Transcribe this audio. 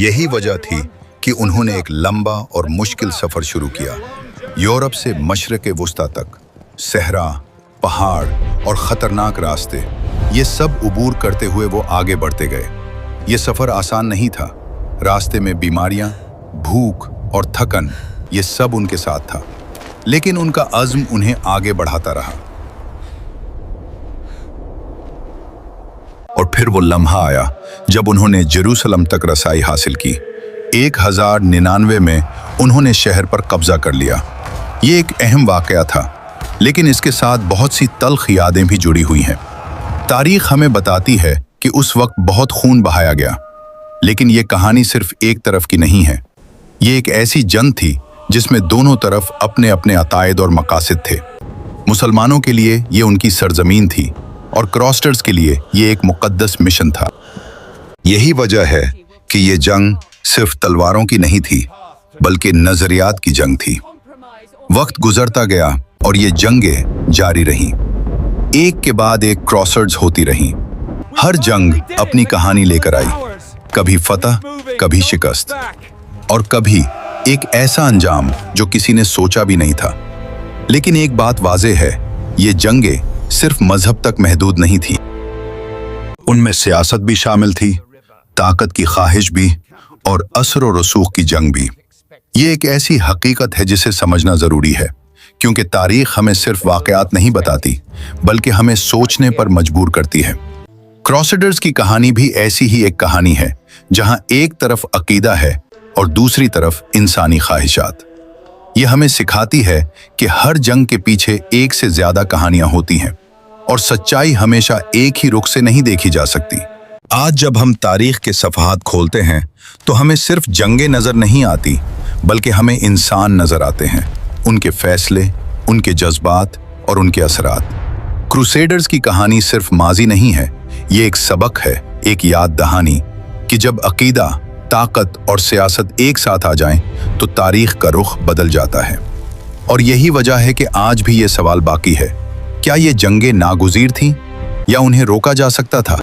यही वजह थी कि उन्होंने एक लंबा और मुश्किल सफ़र शुरू किया। यूरोप से मशरक़ वुस्ता तक सहरा, पहाड़ और ख़तरनाक रास्ते, ये सब उबूर करते हुए वो आगे बढ़ते गए। ये सफ़र आसान नहीं था। रास्ते में बीमारियां, भूख और थकन, ये सब उनके साथ था, लेकिन उनका अज़्म उन्हें आगे बढ़ाता रहा। और फिर वो लम्हा आया जब उन्होंने जेरूसलम तक रसाई हासिल की। 1099 में उन्होंने शहर पर कब्जा कर लिया। ये एक अहम वाक़या था, लेकिन इसके साथ बहुत सी तल्ख़ यादें भी जुड़ी हुई हैं। तारीख़ हमें बताती है कि उस वक्त बहुत खून बहाया गया, लेकिन ये कहानी सिर्फ एक तरफ की नहीं है। ये एक ऐसी जंग थी जिसमें दोनों तरफ अपने अपने अकायद और मकासद थे। मुसलमानों के लिए ये उनकी सरजमीन थी और क्रॉस्टर्स के लिए ये एक मुक़द्दस मिशन था। यही वजह है कि ये जंग सिर्फ तलवारों की नहीं थी, बल्कि नज़रियात की जंग थी। वक्त गुजरता गया और ये जंगें जारी रहीं। एक के बाद एक क्रॉसर्ड्स होती रहीं। हर जंग अपनी कहानी लेकर आई, कभी फतह, कभी शिकस्त, और कभी एक ऐसा अंजाम जो किसी ने सोचा भी नहीं था। लेकिन एक बात वाज़ेह है, ये जंगें सिर्फ मजहब तक महदूद नहीं थी। उनमें सियासत भी शामिल थी, ताकत की ख्वाहिश भी, और असर और रसूख की जंग भी। ये एक ऐसी हकीकत है जिसे समझना ज़रूरी है, क्योंकि तारीख़ हमें सिर्फ वाक़यात नहीं बताती, बल्कि हमें सोचने पर मजबूर करती है। क्रॉसडर्स की कहानी भी ऐसी ही एक कहानी है, जहां एक तरफ अकीदा है और दूसरी तरफ इंसानी ख्वाहिशात। ये हमें सिखाती है कि हर जंग के पीछे एक से ज़्यादा कहानियां होती हैं, और सच्चाई हमेशा एक ही रुख से नहीं देखी जा सकती। आज जब हम तारीख़ के सफ़हात खोलते हैं तो हमें सिर्फ जंगें नज़र नहीं आती, बल्कि हमें इंसान नज़र आते हैं, उनके फ़ैसले, उनके जज्बात और उनके असरात। क्रूसेडर्स की कहानी सिर्फ माजी नहीं है, ये एक सबक है, एक याद दहानी कि जब अकीदा, ताकत और सियासत एक साथ आ जाएं तो तारीख़ का रुख बदल जाता है। और यही वजह है कि आज भी ये सवाल बाकी है, क्या ये जंगें नागुज़ीर थीं या उन्हें रोका जा सकता था?